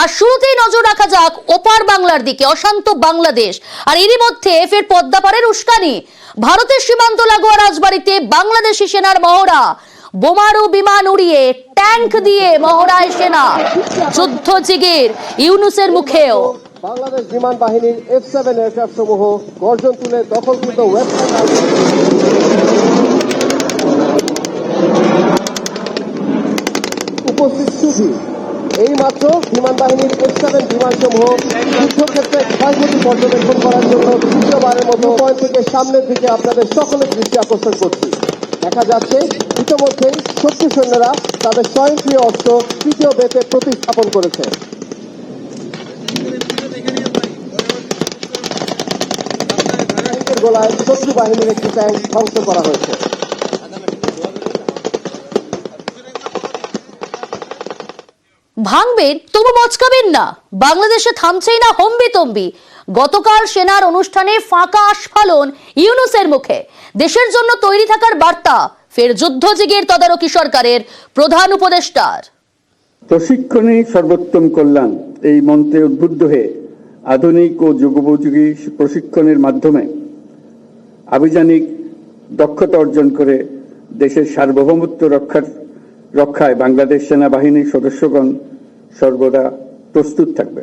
আর শুরুতেই নজর রাখা যাক ওপার বাংলার দিকে, অশান্ত বাংলাদেশ। আর এরই মধ্যে ফের পদ্মাপাড়ের উস্কানি। ভারতের সীমান্ত লাগোয়া রাজবাড়িতে বাংলাদেশি সেনার মহড়া, বোমারু বিমান উড়িয়ে ট্যাঙ্ক দিয়ে মহড়ায় সেনা। যুদ্ধ জিগির ইউনূসের মুখেও। বাংলাদেশ বিমান বাহিনীর F7 এয়ারক্রাফট সমূহ গর্জন তুলে দখলকৃত ওয়েবসাইট উপস্থিত সুধী। এই মাত্র বিমান বাহিনীর F7 বিমান সমূহ যুদ্ধক্ষেত্রে ক্ষয়ক্ষতি পর্যবেক্ষণ করার জন্য তৃতীয়বারের মতো পয়েন্ট থেকে সামনের দিকে আপনাদের সকলের দৃষ্টি আকর্ষণ করছি। দেখা যাচ্ছে ইতিমধ্যেই শত্রু সৈন্যরা তাদের স্বয়ংক্রিয় অস্ত্র তৃতীয় বেতে প্রতিস্থাপন করেছে। গোলায় শত্রু বাহিনীর একটি ট্যাঙ্ক ধ্বংস করা হয়েছে। ভাঙবেন তবু মচকাবেন না, বাংলাদেশে থামছেই না হম্বিতম্বি। গতকাল সেনার অনুষ্ঠানে ফাঁকা আস্ফালন ইউনূসের মুখে। দেশের জন্য তৈরি থাকার বার্তা ফের যুদ্ধজিগির তদারকি সরকারের প্রধান উপদেষ্টার। প্রশিক্ষণে সর্বোত্তম কল্যাণ এই মন্ত্রে উদ্বুদ্ধ হয়ে আধুনিক ও যুগোপযোগী প্রশিক্ষণের মাধ্যমে আভিযানিক দক্ষতা অর্জন করে দেশের সার্বভৌমত্ব রক্ষায় বাংলাদেশ সেনাবাহিনীর সদস্যগণ সর্বদা প্রস্তুত থাকবে।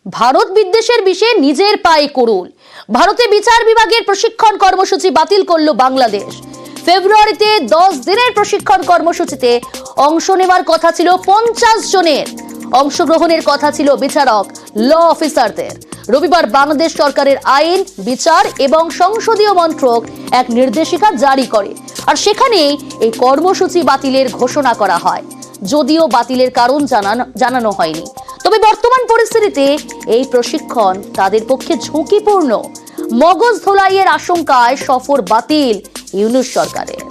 ভারত বিদ্বেষের বিষয়ে নিজের পায়ে কুড়ুল। ভারতে বিচার বিভাগের প্রশিক্ষণ কর্মসূচি বাতিল করল বাংলাদেশ। ফেব্রুয়ারিতে 10 দিনের প্রশিক্ষণ কর্মসূচিতে অংশ নেওয়ার কথা ছিল 50 জনের। অংশগ্রহণের কথা ছিল বিচারক, ল অফিসারদের। রবিবার বাংলাদেশ সরকারের আইন, বিচার এবং সংসদীয় মন্ত্রক এক নির্দেশিকা জারি করে, আর সেখানেই এই কর্মসূচি বাতিলের ঘোষণা করা হয়। যদিও বাতিলের কারণ জানানো হয়নি, তবে বর্তমান পরিস্থিতিতে এই প্রশিক্ষণ তাদের পক্ষে ঝুঁকিপূর্ণ। মগজ ধোলাইয়ের আশঙ্কায় সফর বাতিল ইউনূস সরকারের।